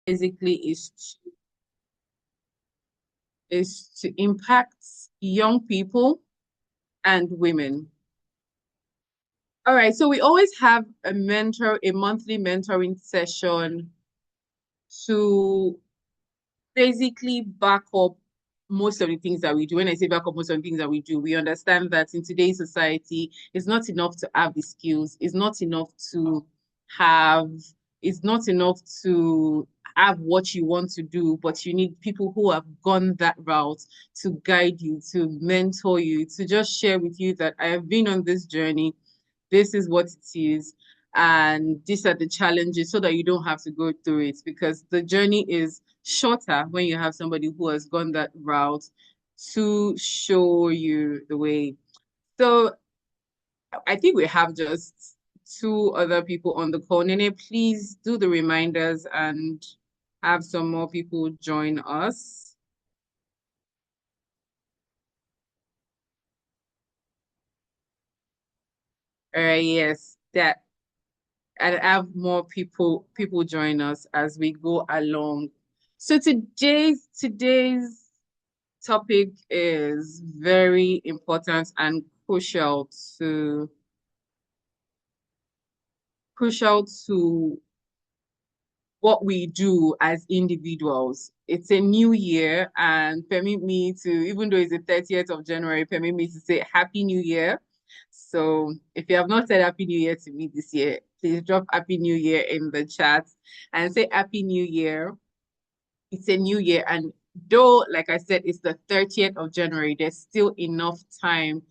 basically is to impact young people and women. All right, so we always have a monthly mentoring session to basically back up most of the things that we do. When I say back up most of the things that we do, we understand that in today's society, it's not enough to have the skills, have, it's not enough to have what you want to do, but you need people who have gone that route to guide you, to mentor you, to just share with you that I have been on this journey, this is what it is, and these are the challenges so that you don't have to go through it because the journey is shorter when you have somebody who has gone that route to show you the way. So I think we have just two other people on the call. Nene, please do the reminders and have some more people join us. Yes, that and have more people join us as we go along. So today's topic is very important and to crucial to what we do as individuals. It's a new year, and permit me to, even though it's the 30th of January, permit me to say Happy New Year. So if you have not said Happy New Year to me this year, please drop Happy New Year in the chat and say Happy New Year. It's a new year, and though, like I said, it's the 30th of January, there's still enough time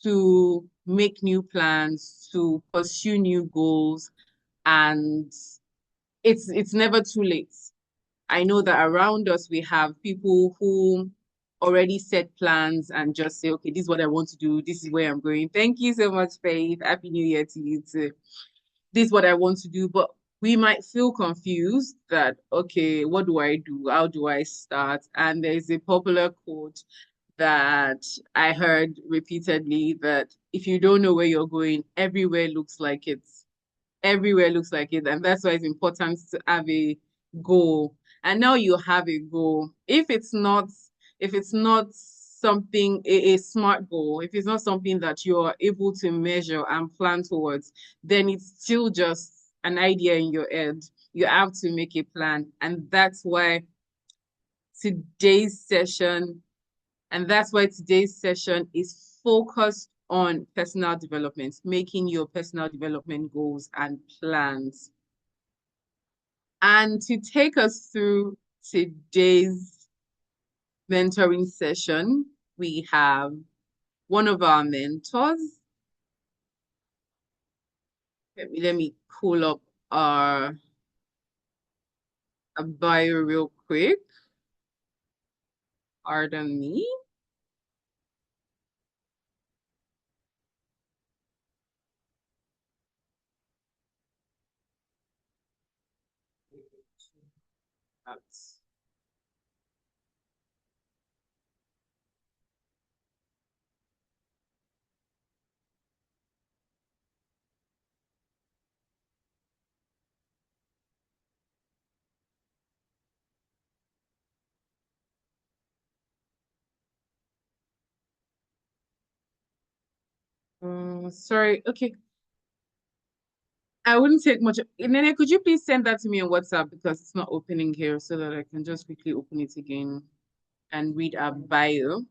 to make new plans, to pursue new goals, and it's never too late. I know that around us we have people who already set plans and just say, okay, this is what I want to do, this is where I'm going. Thank you so much, Faith. Happy New Year to you too. This is what I want to do, but we might feel confused that, okay, what do I do? How do I start? And there's a popular quote that I heard repeatedly that if you don't know where you're going, everywhere looks like it. And that's why it's important to have a goal. And now you have a goal. If it's not something, a smart goal, if it's not something that you're able to measure and plan towards, then it's still just an idea in your head. You have to make a plan. Today's session, and that's why today's session is focused on personal development, making your personal development goals and plans. And to take us through today's mentoring session, we have one of our mentors. Let me pull up our bio real quick. Pardon me. That's- sorry. Okay. I wouldn't take much. Nene, could you please send that to me on WhatsApp because it's not opening here so that I can just quickly open it again and read our bio.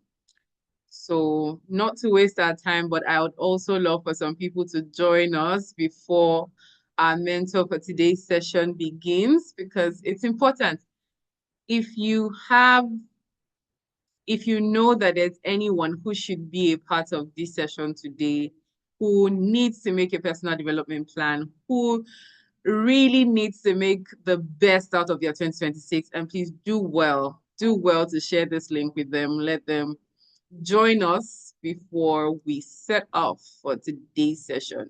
So, not to waste our time, but I would also love for some people to join us before our mentor for today's session begins because it's important. If you have, if you know that there's anyone who should be a part of this session today, who needs to make a personal development plan, who really needs to make the best out of their 2026, and please do well to share this link with them. Let them join us before we set off for today's session.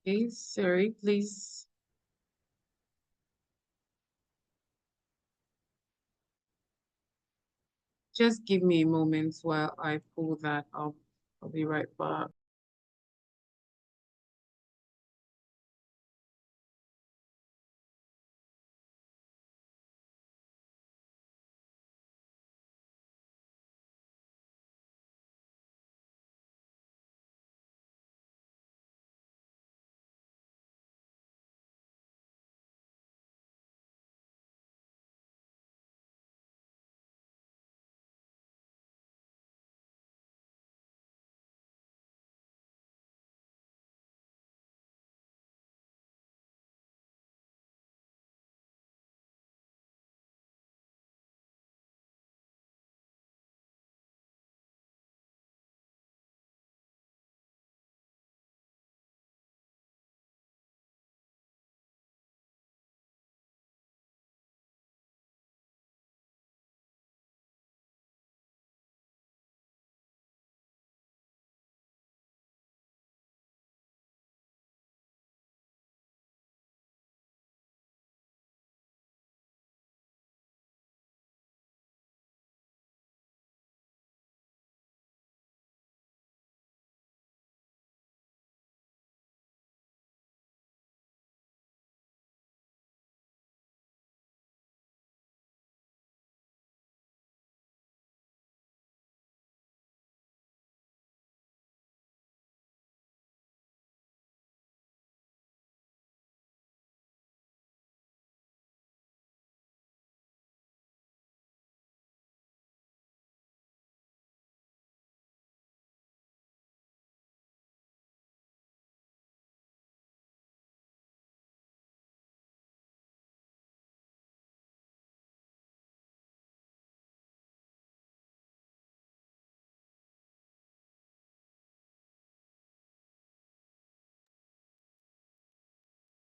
Okay, sorry, please just give me a moment while I pull that up. I'll be right back.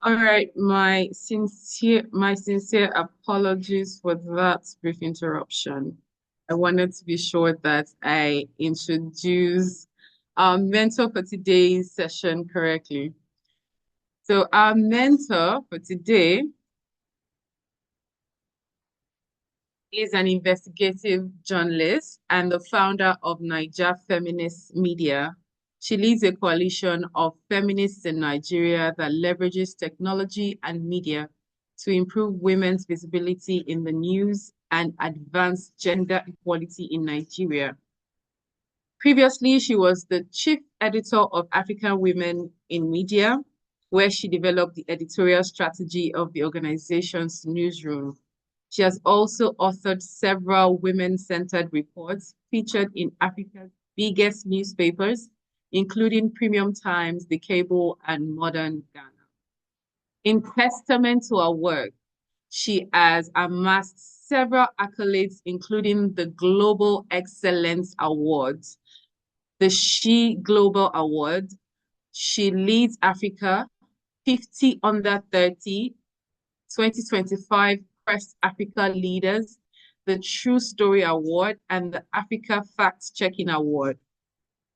All right, my sincere apologies for that brief interruption. I wanted to be sure that I introduce our mentor for today's session correctly. So our mentor for today is an investigative journalist and the founder of Niger Feminist Media. She leads a coalition of feminists in Nigeria that leverages technology and media to improve women's visibility in the news and advance gender equality in Nigeria. Previously, she was the chief editor of African Women in Media, where she developed the editorial strategy of the organization's newsroom. She has also authored several women-centered reports featured in Africa's biggest newspapers, including Premium Times, The Cable, and Modern Ghana. In testament to her work, she has amassed several accolades, including the Global Excellence Awards, the She Global Award. She leads Africa 50 under 30, 2025 Press Africa Leaders, the True Story Award, and the Africa Fact Checking Award.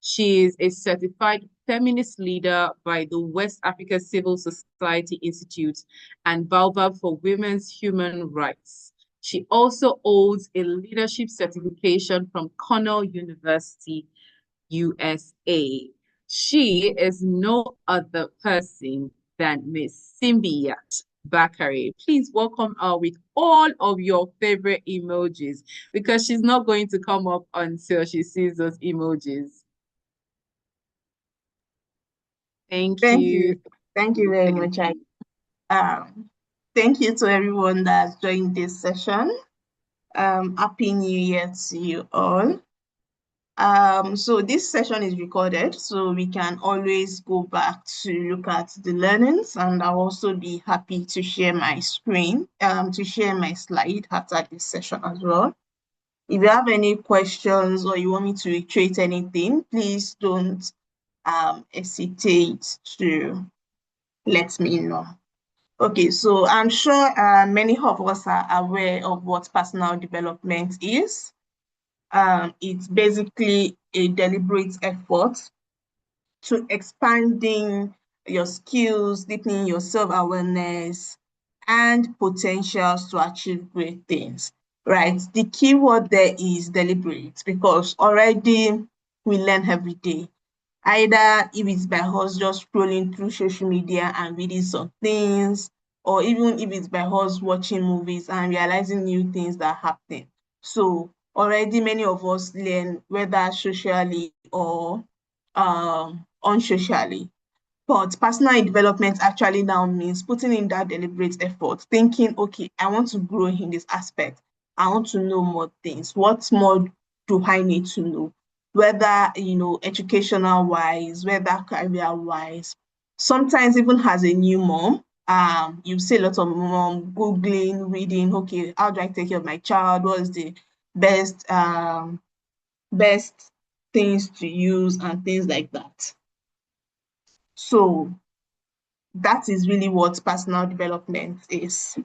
She is a certified feminist leader by the West Africa Civil Society Institute and Baobab for Women's Human Rights. She also holds a leadership certification from Cornell University, USA. She is no other person than Miss Simbiat Bakare. Please welcome her with all of your favorite emojis because she's not going to come up until she sees those emojis. Thank Thank you. you. Thank you very Thank much. you. Um, thank you to everyone that's joined this session. Happy New Year to you all. So this session is recorded, so we can always go back to look at the learnings, and I'll also be happy to share my screen, to share my slide after this session as well. If you have any questions or you want me to reiterate anything, please don't hesitate to let me know. Okay, so I'm sure many of us are aware of what personal development is. It's basically a deliberate effort to expanding your skills, deepening your self-awareness, and potentials to achieve great things, right? The key word there is deliberate because already we learn every day. Either if it's by us just scrolling through social media and reading some things, or even if it's by us watching movies and realizing new things that are happening. So already many of us learn whether socially or unsocially. But personal development actually now means putting in that deliberate effort, thinking, okay, I want to grow in this aspect. I want to know more things. What more do I need to know? Whether, educational wise, whether career wise. Sometimes even as a new mom, you see a lot of mom Googling, reading, okay, how do I take care of my child? What is the best best things to use and things like that. So that is really what personal development is.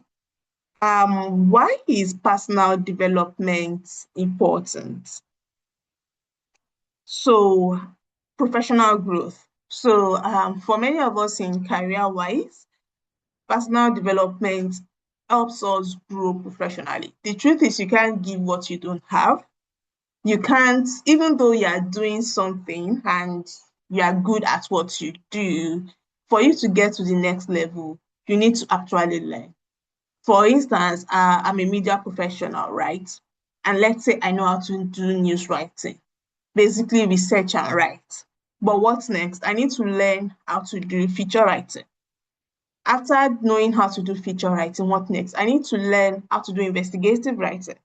Why is personal development important? So, professional growth. So, for many of us in career wise, personal development helps us grow professionally. The truth is, you can't give what you don't have. You can't, even though you are doing something and you are good at what you do, for you to get to the next level, you need to actually learn. For instance, I'm a media professional, right? And let's say I know how to do news writing, basically research and write. But what's next? I need to learn how to do feature writing. After knowing how to do feature writing, what next? I need to learn how to do investigative writing.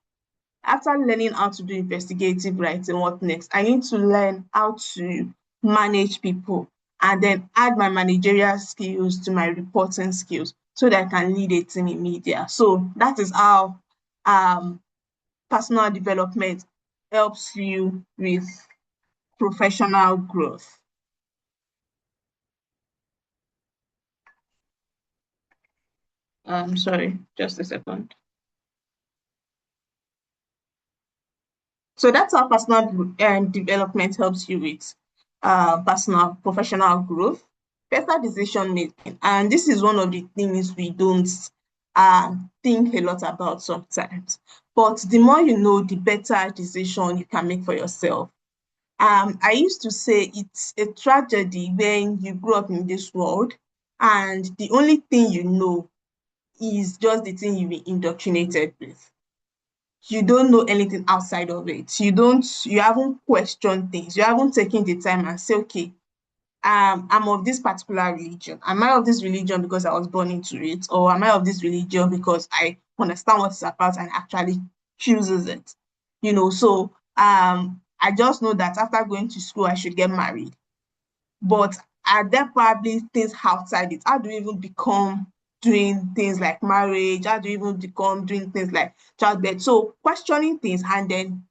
After learning how to do investigative writing, what next? I need to learn how to manage people and then add my managerial skills to my reporting skills so that I can lead a team in media. So that is how um, personal development helps you with professional growth. Sorry, just a second. So that's how personal development helps you with personal professional growth, better decision making. And this is one of the things we don't think a lot about sometimes. But the more you know, the better decision you can make for yourself. I used to say it's a tragedy when you grow up in this world and the only thing you know is just the thing you've been indoctrinated with. You don't know anything outside of it. You haven't questioned things. You haven't taken the time and say, okay, I'm of this particular religion. Am I of this religion because I was born into it? Or am I of this religion because I understand what it's about and actually chooses it? So I just know that after going to school, I should get married. But are there probably things outside it? How do you even become doing things like marriage? How do you even become doing things like childbirth? So questioning things and then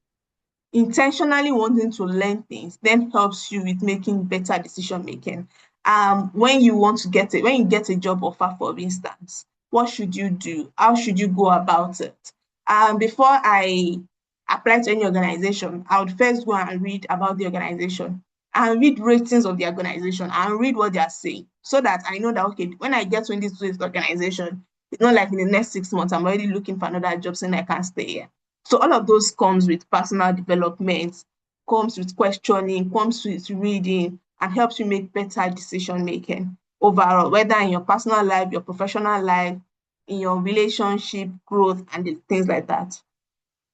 intentionally wanting to learn things then helps you with making better decision making. When you want to get it, when you get a job offer, for instance, what should you do? How should you go about it? Before I apply to any organization, I would first go and read about the organization and read ratings of the organization and read what they are saying so that I know that, okay, when I get to this organization, it's not like in the next 6 months, I'm already looking for another job saying I can't stay here. So all of those comes with personal development, comes with questioning, comes with reading, and helps you make better decision making overall, whether in your personal life, your professional life, in your relationship growth, and things like that.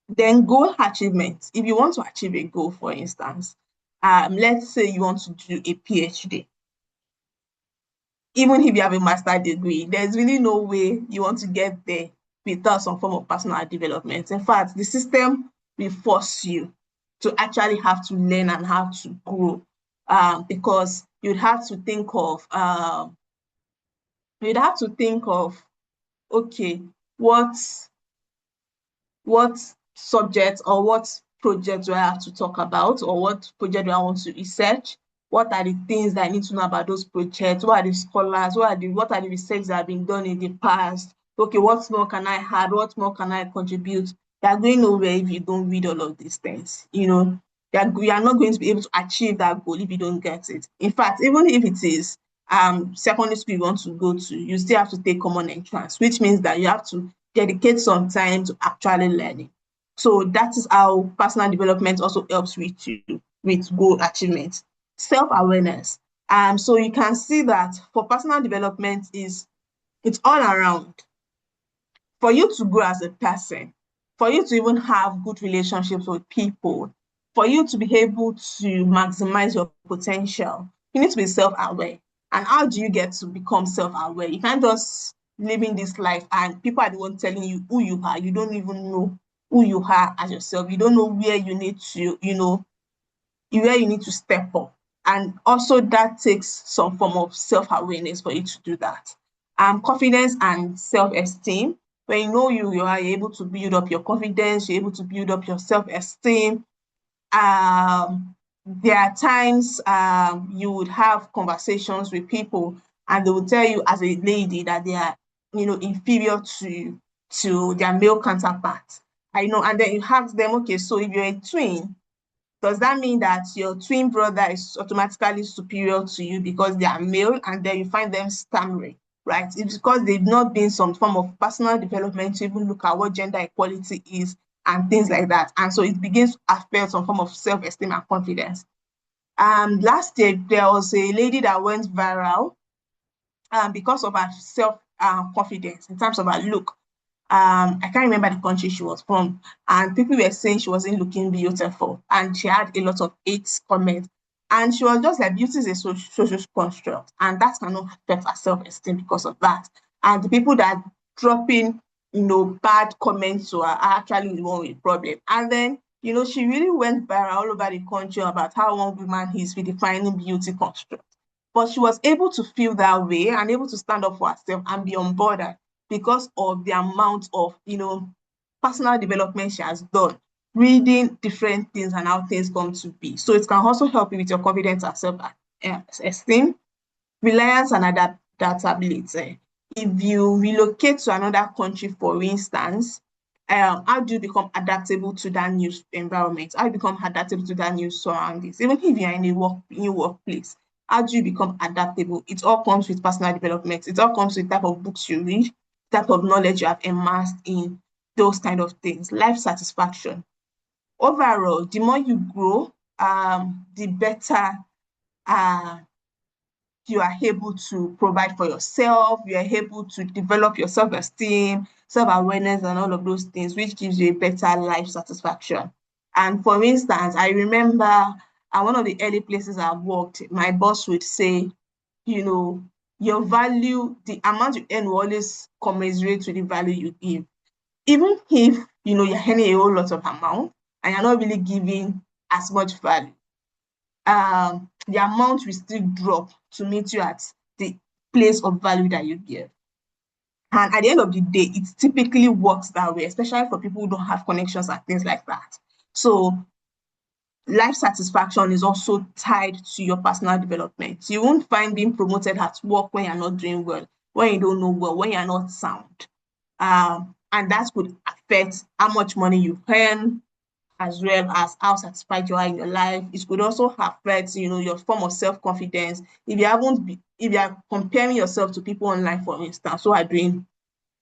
Then goal achievement. If you want to achieve a goal, for instance, let's say you want to do a PhD, even if you have a master's degree, there's really no way you want to get there without some form of personal development. In fact, the system will force you to actually have to learn and have to grow because you'd have to think of, okay, what what subject or what project do I have to talk about, or what project do I want to research? What are the things that I need to know about those projects? What are the scholars? What are the research that have been done in the past? Okay, what more can I add? What more can I contribute? You are going nowhere if you don't read all of these things. You are not going to be able to achieve that goal if you don't get it. In fact, even if it is secondary school you want to go to, you still have to take common entrance, which means that you have to dedicate some time to actually learning. So that is how personal development also helps with you with goal achievement. Self-awareness. So you can see that for personal development is it's all around for you to grow as a person, for you to even have good relationships with people, for you to be able to maximize your potential, you need to be self-aware. And how do you get to become self-aware? You can't just live in this life and people are the ones telling you who you are. You don't even know who you are as yourself. You don't know where you need to, where you need to step up. And also that takes some form of self-awareness for you to do that. Confidence and self-esteem. When you know you are able to build up your confidence, you're able to build up your self-esteem. There are times you would have conversations with people and they will tell you as a lady that they are, inferior to their male counterparts. And then you ask them, okay, so if you're a twin, does that mean that your twin brother is automatically superior to you because they are male and then you find them stammering, right? It's because they've not been some form of personal development to even look at what gender equality is and things like that. And so it begins to affect some form of self-esteem and confidence. Last year, there was a lady that went viral because of her self confidence in terms of her look. I can't remember the country she was from, and people were saying she wasn't looking beautiful, and she had a lot of hate comments. And she was just like, beauty is a social construct, and that cannot affect her self-esteem because of that. And the people that dropping, bad comments to her are actually the one with the problem. And then, she really went viral all over the country about how one woman is redefining beauty construct. But she was able to feel that way and able to stand up for herself and be unbothered because of the amount of, personal development she has done, reading different things and how things come to be. So it can also help you with your confidence and self-esteem, reliance and adaptability. If you relocate to another country, for instance, how do you become adaptable to that new environment? How do you become adaptable to that new surroundings? Even if you're in a new workplace, how do you become adaptable? It all comes with personal development. It all comes with type of books you read, type of knowledge you have amassed in those kind of things. Life satisfaction. Overall, the more you grow, the better uh, you are able to provide for yourself, you are able to develop your self-esteem, self-awareness, and all of those things, which gives you a better life satisfaction. And for instance, I remember at one of the early places I worked, my boss would say, your value, the amount you earn will always commensurate to the value you give. Even if, you're earning a whole lot of amount and you're not really giving as much value, the amount will still drop to meet you at the place of value that you give. And at the end of the day, it typically works that way, especially for people who don't have connections and things like that. So life satisfaction is also tied to your personal development. You won't find being promoted at work when you're not doing well, when you don't know well, when you're not sound. And that could affect how much money you earn, as well as how satisfied you are in your life. It could also affect, your form of self-confidence. If you are comparing yourself to people online, for instance, who are doing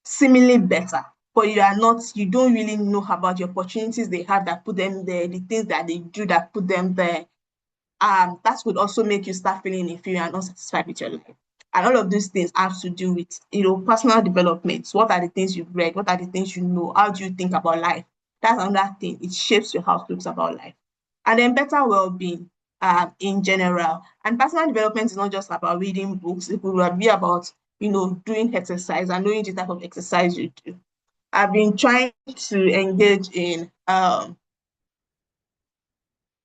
seemingly better, but you don't really know about the opportunities they have that put them there, the things that they do that put them there, that would also make you start feeling inferior and not satisfied with your life. And all of these things have to do with, personal development. What are the things you've read? What are the things you know? How do you think about life? That's another thing. It shapes your outlooks about life. And then better well-being in general. And personal development is not just about reading books. It will be about, doing exercise and knowing the type of exercise you do. I've been trying to engage in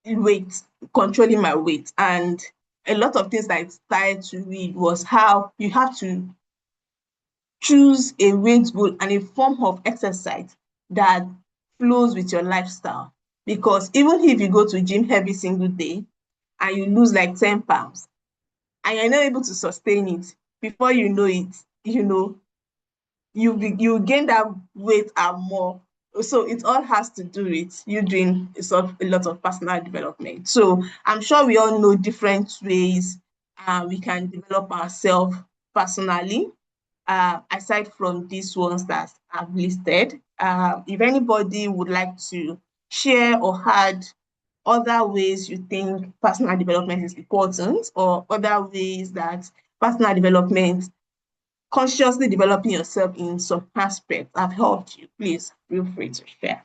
weight, controlling my weight. And a lot of things that I started to read was how you have to choose a weight goal and a form of exercise that flows with your lifestyle. Because even if you go to gym every single day and you lose like 10 pounds and you're not able to sustain it, before you know it, you gain that weight and more. So it all has to do with you doing a lot of personal development. So I'm sure we all know different ways we can develop ourselves personally, aside from these ones that I've listed. If anybody would like to share or add other ways you think personal development is important, or other ways that personal development, consciously developing yourself in some aspects have helped you, please feel free to share.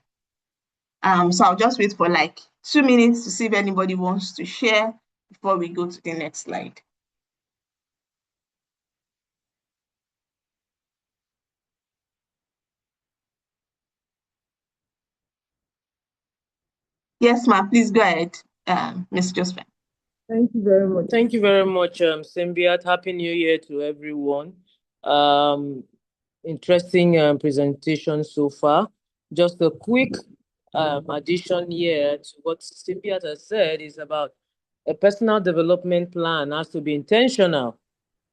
So I'll just wait for like 2 minutes to see if anybody wants to share before we go to the next slide. Yes, ma'am, please go ahead, Ms. Josephine. Thank you very much. Thank you very much, Simbiat. Happy New Year to everyone. Um, Interesting presentation so far. Just a quick addition here to what Simbiat has said is about a personal development plan has to be intentional.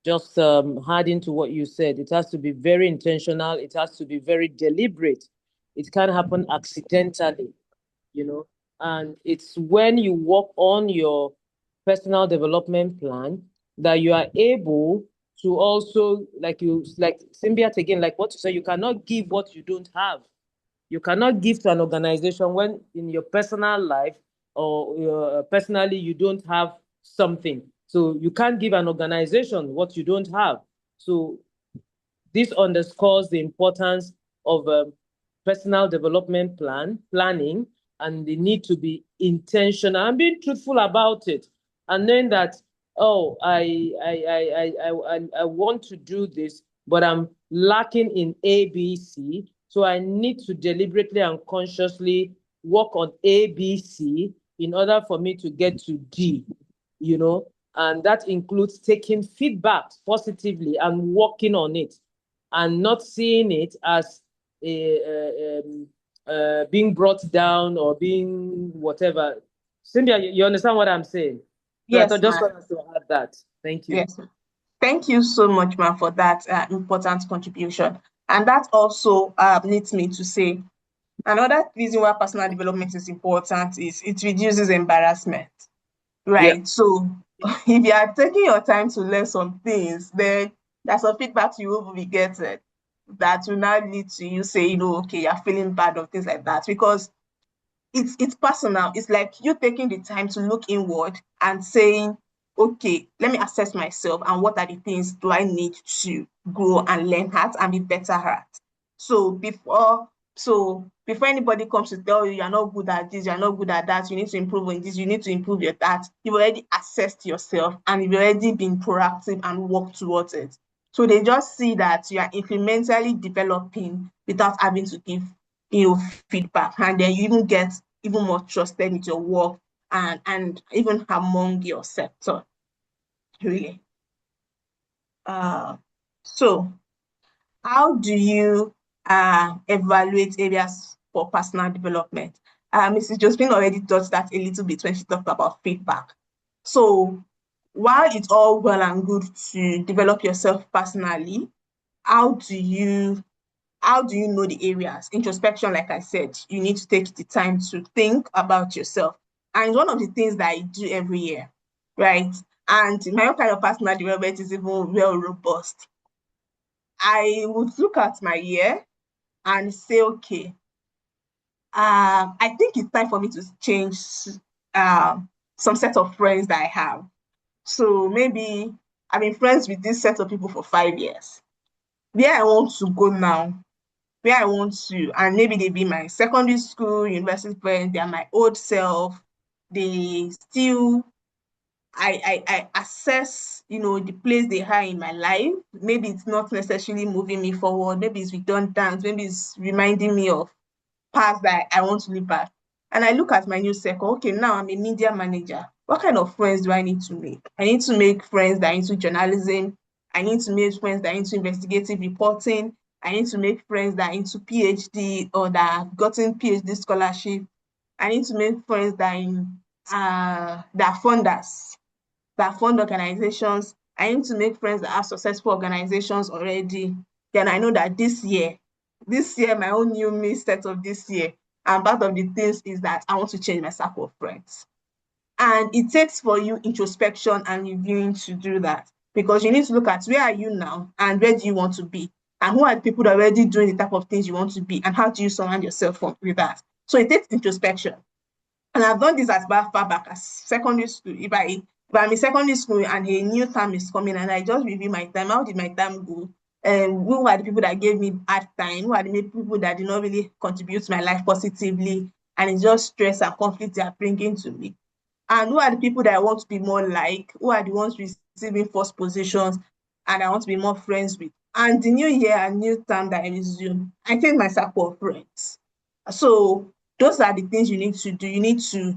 Just adding to what you said, it has to be very intentional. It has to be very deliberate. It can't happen accidentally, you know. And it's when you work on your personal development plan that you are able to also, like Symbiat again, like what you say, you cannot give what you don't have. You cannot give to an organization when in your personal life or personally you don't have something. So you can't give an organization what you don't have. So this underscores the importance of personal development planning, and the need to be intentional and being truthful about it, and knowing that, oh, I want to do this, but I'm lacking in A, B, C. So I need to deliberately and consciously work on A, B, C in order for me to get to D, and that includes taking feedback positively and working on it, and not seeing it as being brought down or being whatever. Cynthia, you understand what I'm saying? So I Yes, thought just ma'am. wanted to add that. Thank you. Yes, ma'am. Thank you so much, ma'am, for that important contribution. And that also leads me to say another reason why personal development is important is it reduces embarrassment, Yeah. right? So if you are taking your time to learn some things, then there's some feedback you will be getting that will now lead to you saying, oh, okay, you're feeling bad or things like that. Because it's personal. It's like you taking the time to look inward and saying, okay, let me assess myself and what are the things do I need to grow and learn at and be better at. So before anybody comes to tell you you're not good at this, you're not good at that, you need to improve on this, you need to improve your that, you've already assessed yourself and you've already been proactive and worked towards it. So they just see that you are incrementally developing without having to give feedback, and then you even get even more trusted with your work and even among your sector, really. So how do you evaluate areas for personal development? Mrs. Josephine already touched that a little bit when she talked about feedback. So while it's all well and good to develop yourself personally, how do you know the areas? Introspection, like I said, you need to take the time to think about yourself. And it's one of the things that I do every year, right? And my own kind of personal development is even well robust. I would look at my year and say, okay, I think it's time for me to change some set of friends that I have. So maybe I've been friends with this set of people for 5 years. Where I want to go now, where I want to, and maybe they be my secondary school, university friends, they are my old self. They still, I assess, the place they are in my life. Maybe it's not necessarily moving me forward. Maybe it's redundant. Maybe it's reminding me of past that I want to live back. And I look at my new circle. Okay, now I'm a media manager. What kind of friends do I need to make? I need to make friends that are into journalism. I need to make friends that are into investigative reporting. I need to make friends that are into PhD or that have gotten PhD scholarship. I need to make friends that are that are funders, that fund organizations. I need to make friends that have successful organizations already. Then I know that this year, my own new me set of this year, and part of the things is that I want to change my circle of friends. And it takes for you introspection and reviewing to do that, because you need to look at where are you now and where do you want to be, and who are the people that are already doing the type of things you want to be, and how do you surround yourself with that. So it takes introspection. And I've done this as far back as secondary school. If I'm in secondary school and a new term is coming and I just review my time, how did my time go? Who are the people that gave me hard time? Who are the people that did not really contribute to my life positively? And it's just stress and conflict they are bringing to me. And who are the people that I want to be more like? Who are the ones receiving first positions and I want to be more friends with? And the new year and new term that I resume, I take my circle of friends. So those are the things you need to do. You need to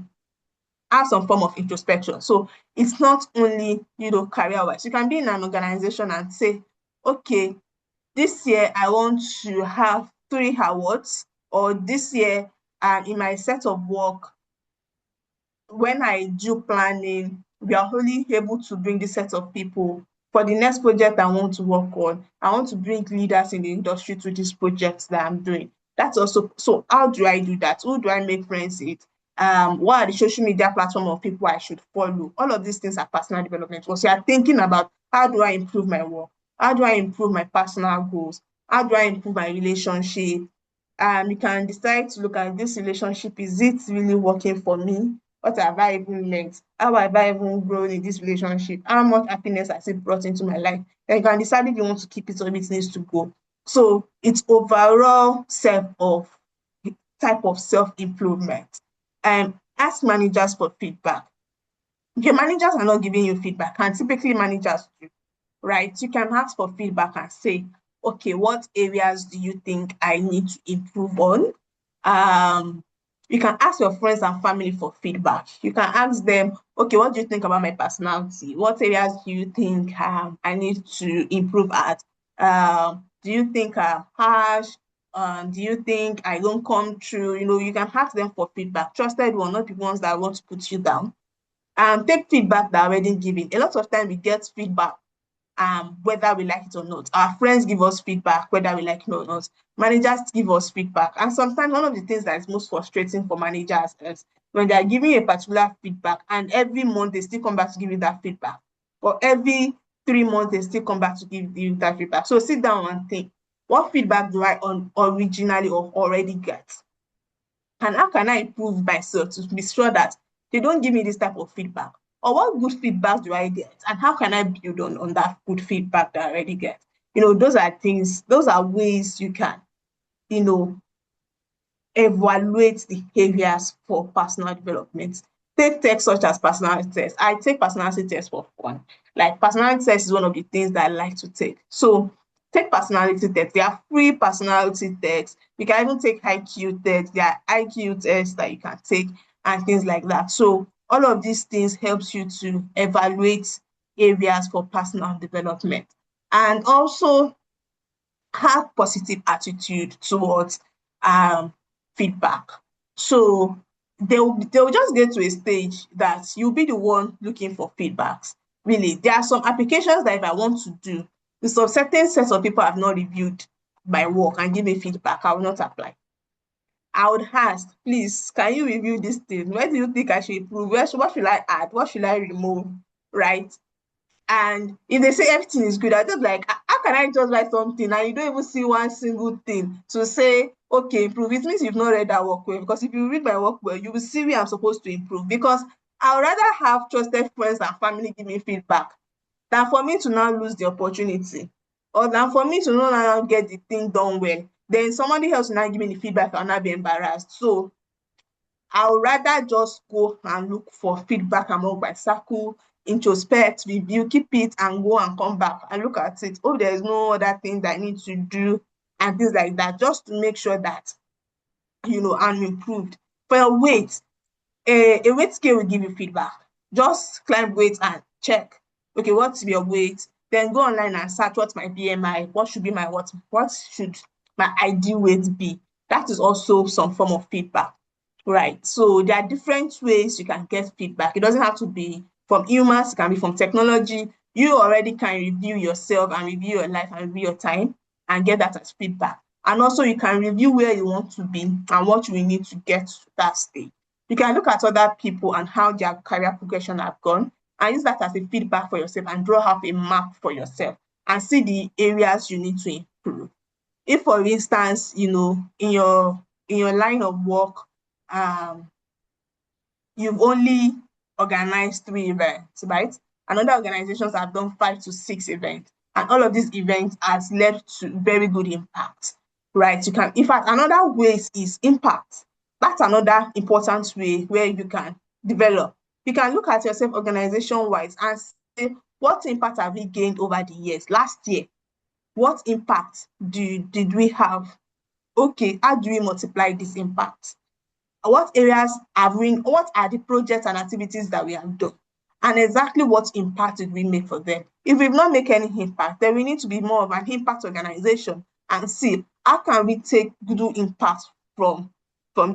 have some form of introspection. So it's not only, career wise. You can be in an organization and say, okay, this year I want to have 3 awards, or this year in my set of work, when I do planning, we are only able to bring this set of people. For the next project I want to work on, I want to bring leaders in the industry to these projects that I'm doing. That's also, so how do I do that? Who do I make friends with? What are the social media platform of people I should follow? All of these things are personal development. Because you are thinking about, how do I improve my work? How do I improve my personal goals? How do I improve my relationship? You can decide to look at this relationship. Is it really working for me? What have I even learned? How have I even grown in this relationship? How much happiness has it brought into my life? Then you can decide if you want to keep it or if it needs to go. So it's overall type of self-improvement. Ask managers for feedback. If your managers are not giving you feedback, and typically managers do, right? You can ask for feedback and say, okay, what areas do you think I need to improve on? Um, you can ask your friends and family for feedback. You can ask them, okay, what do you think about my personality? What areas do you think I need to improve at? Do you think I'm harsh? Do you think I don't come true? You can ask them for feedback. Trusted one, not the ones that want to put you down. Take feedback that are already given. A lot of time we get feedback whether we like it or not. Our friends give us feedback, whether we like it or not. Managers give us feedback. And sometimes one of the things that is most frustrating for managers is when they are giving a particular feedback and every month they still come back to give you that feedback. Or every 3 months they still come back to give you that feedback. So sit down and think, what feedback do I originally or already get? And how can I improve myself to be sure that they don't give me this type of feedback? Or what good feedback do I get? And how can I build on that good feedback that I already get? Those are things, those are ways you can, you know, evaluate the areas for personal development. Take tests such as personality tests. I take personality tests for fun. Like personality test is one of the things that I like to take. So take personality tests. There are free personality tests. You can even take IQ tests. There are IQ tests that you can take and things like that. So all of these things helps you to evaluate areas for personal development. And also have positive attitude towards um feedback. So they'll just get to a stage that you'll be the one looking for feedbacks. Really, there are some applications that if I want to do, with some certain sets of people have not reviewed my work and give me feedback, I will not apply. I would ask, please, can you review this thing? Where do you think I should improve? What should I add? What should I remove? Right? And if they say everything is good, I just like, how can I just write something and you don't even see one single thing to say, okay, improve? It means you've not read that work well. Because if you read my work well, you will see where I'm supposed to improve. Because I would rather have trusted friends and family give me feedback than for me to now lose the opportunity, or than for me to not now get the thing done well. Then somebody else will now give me the feedback, I'll not be embarrassed. So I would rather just go and look for feedback among my circle, introspect, review, keep it, and go and come back and look at it. Oh, there is no other thing that I need to do and things like that, just to make sure that I'm improved. For your weight, a weight scale will give you feedback. Just climb weight and check. Okay, what's your weight? Then go online and search what's my BMI, what should be my what should my ideal weight be. That is also some form of feedback. Right. So there are different ways you can get feedback. It doesn't have to be from humans, it can be from technology. You already can review yourself and review your life and review your time and get that as feedback. And also you can review where you want to be and what you will need to get to that stage. You can look at other people and how their career progression have gone and use that as a feedback for yourself and draw up a map for yourself and see the areas you need to improve. If, for instance, in your line of work, um, you've only organized 3 events, right? And other organizations have done 5 to 6 events. And all of these events has led to very good impact, right? You can, in fact, another way is impact. That's another important way where you can develop. You can look at yourself organization-wise and say, what impact have we gained over the years? Last year, what impact did we have? Okay, how do we multiply this impact? What areas have we, what are the projects and activities that we have done? And exactly what impact did we make for them? If we've not made any impact, then we need to be more of an impact organization and see how can we do impact from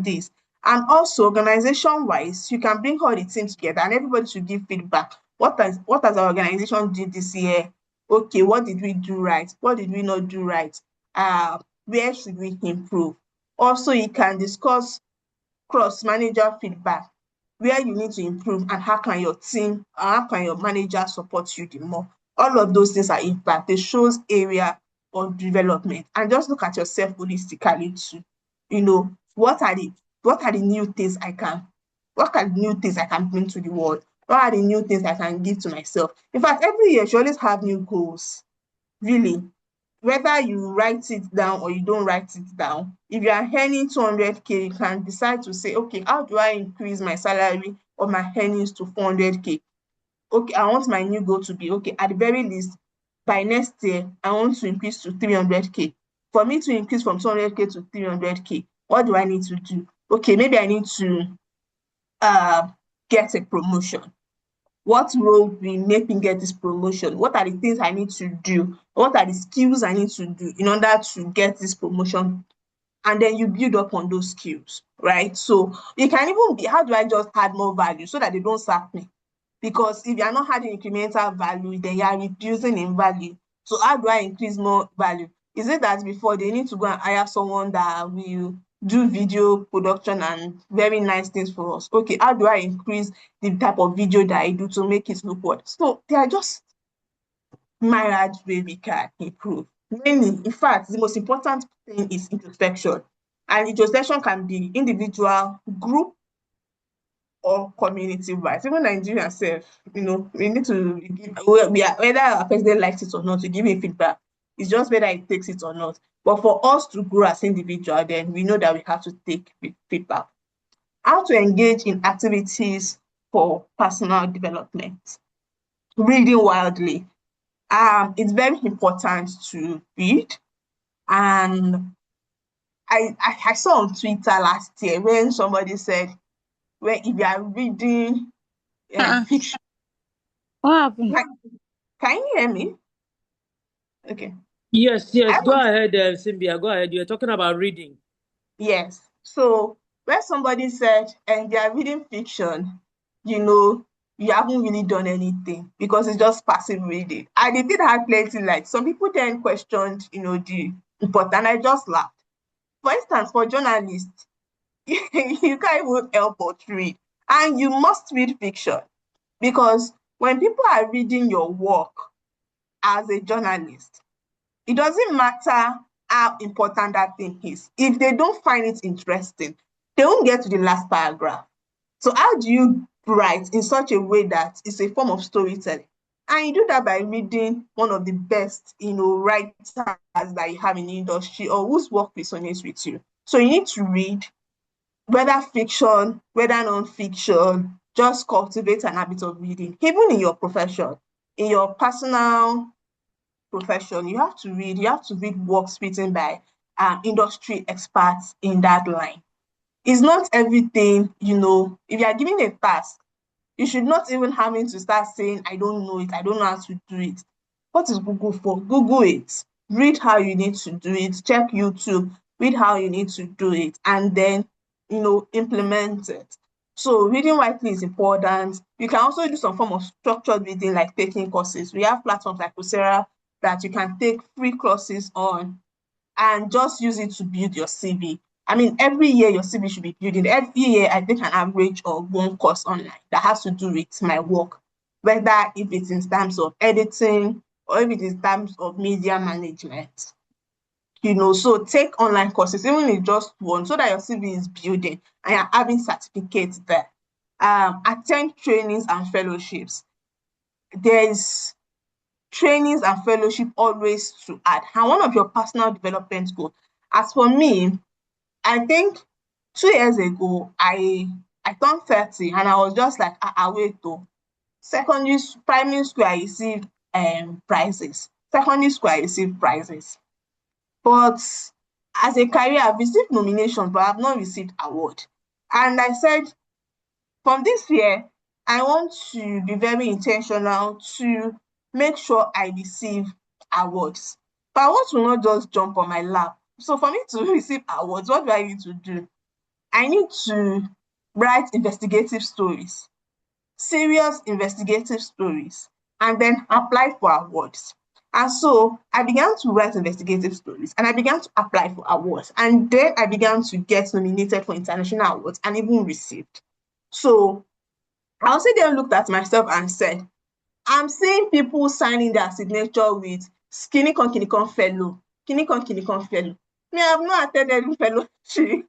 this. And also organization-wise, you can bring all the team together and everybody should give feedback. What has our organization did this year? Okay, what did we do right? What did we not do right? Where should we improve? Also, you can discuss cross manager feedback, where you need to improve and how can your team, how can your manager support you the more. All of those things are impact. It shows area of development. And just look at yourself holistically too. What are the new things what are the new things I can bring to the world? What are the new things I can give to myself? In fact, every year you always have new goals. Really, whether you write it down or you don't write it down, if you are earning 200K, you can decide to say, okay, how do I increase my salary or my earnings to 400K? Okay, I want my new goal to be, okay, at the very least, by next year, I want to increase to 300K. For me to increase from 200K to 300K, what do I need to do? Okay, maybe I need to get a promotion. What role will make me get this promotion? What are the things I need to do? What are the skills I need to do in order to get this promotion? And then you build up on those skills, right? So it can even be, how do I just add more value so that they don't sack me? Because if you're not adding incremental value, then you are reducing in value. So how do I increase more value? Is it that before they need to go and hire someone that will do video production and very nice things for us? Okay, how do I increase the type of video that I do to make it look what? So they are just myriad way we can improve. Mainly, in fact, the most important thing is introspection. And introspection can be individual, group, or community wise. Even Nigeria self, we need to give, whether our president likes it or not, to give him feedback. It's just whether he takes it or not. But for us to grow as individual, then we know that we have to take feedback. How to engage in activities for personal development. Reading wildly. It's very important to read. And I saw on Twitter last year when somebody said, well, if you are reading Uh-uh. fiction, What happened? can you hear me? Okay. Yes, yes. I Go was, ahead, Symbia. Go ahead. You're talking about reading. yes. So when somebody said, and they are reading fiction, you haven't really done anything because it's just passive reading. And they did have plenty, like some people then questioned, the important. And I just laughed. For instance, for journalists, you can't even help but read. And you must read fiction because when people are reading your work as a journalist, it doesn't matter how important that thing is. If they don't find it interesting, they won't get to the last paragraph. So how do you write in such a way that it's a form of storytelling? And you do that by reading one of the best, writers that you have in the industry or whose work resonates with you. So you need to read, whether fiction, whether non-fiction, just cultivate an habit of reading. Even in your profession, in your personal profession, you have to read. You have to read works written by industry experts in that line. It's not everything, if you are given a task, you should not even having to start saying, I don't know it, I don't know how to do it. What is Google for? Google it. Read how you need to do it. Check YouTube. Read how you need to do it. And then, implement it. So reading widely is important. You can also do some form of structured reading, like taking courses. We have platforms like Coursera that you can take free courses on and just use it to build your CV. I mean, every year your CV should be building. Every year I take an average of one course online that has to do with my work, whether if it's in terms of editing or if it is in terms of media management. So take online courses, even if just one, so that your CV is building and you're having certificates there. Attend trainings and fellowships. There is trainings and fellowship always to add. And one of your personal development goals. As for me, I think 2 years ago, I turned 30 and I was just like, wait though. Primary school, I received prizes. Secondary school, I received prizes. But as a career, I've received nominations, but I've not received award. And I said, from this year, I want to be very intentional to make sure I receive awards. But awards will not just jump on my lap. So for me to receive awards, what do I need to do? I need to write investigative stories, serious investigative stories, and then apply for awards. And so I began to write investigative stories and I began to apply for awards. And then I began to get nominated for international awards and even received. So I also then looked at myself and said, I'm seeing people signing their signature with Kini Con Fellow, Kini Con Fellow. Me, I have not attended any fellowship.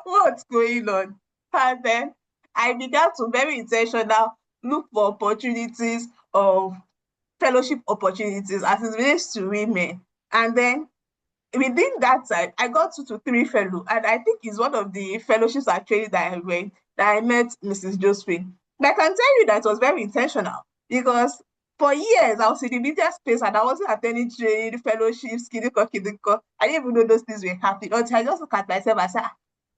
What's going on? And then I began to very intentional look for opportunities of fellowship opportunities as it relates to women. And then within that time, I got 2 to 3 fellow, and I think it's one of the fellowships actually that I went that I met Mrs. Josephine. But I can tell you that it was very intentional because for years I was in the media space and I wasn't attending training, fellowships, kidiko, kidiko. I didn't even know those things were happening until I just look at myself and say,